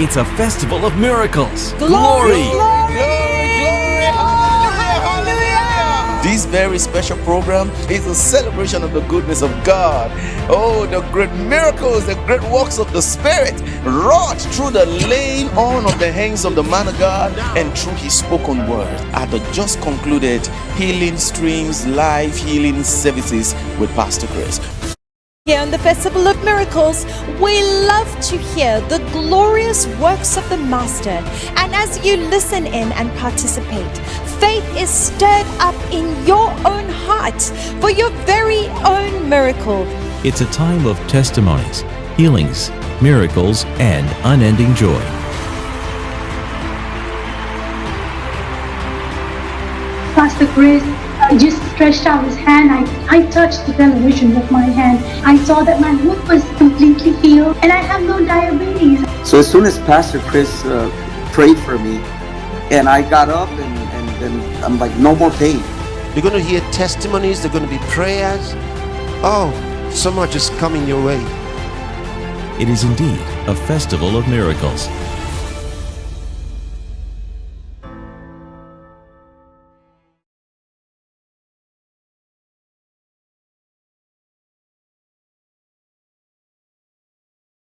It's a festival of miracles. Glory! This very special program is a celebration of the goodness of God. Oh, the great miracles, the great works of the Spirit wrought through the laying on of the hands of the man of God and through his spoken word at the just concluded Healing Streams live healing services with Pastor Chrsi. Here on the Festival of Miracles, we love to hear the glorious works of the Master. And as you listen in and participate, faith is stirred up in your own heart for your very own miracle. It's a time of testimonies, healings, miracles, and unending joy. Pastor Chrsi just stretched out his hand. I touched the television with my hand. I saw that my hip was completely healed and I have no diabetes. So as soon as Pastor Chrsi prayed for me and I got up and then I'm like, no more pain. You're going to hear testimonies, there are going to be prayers. Oh, so much is coming your way. It is indeed a festival of miracles.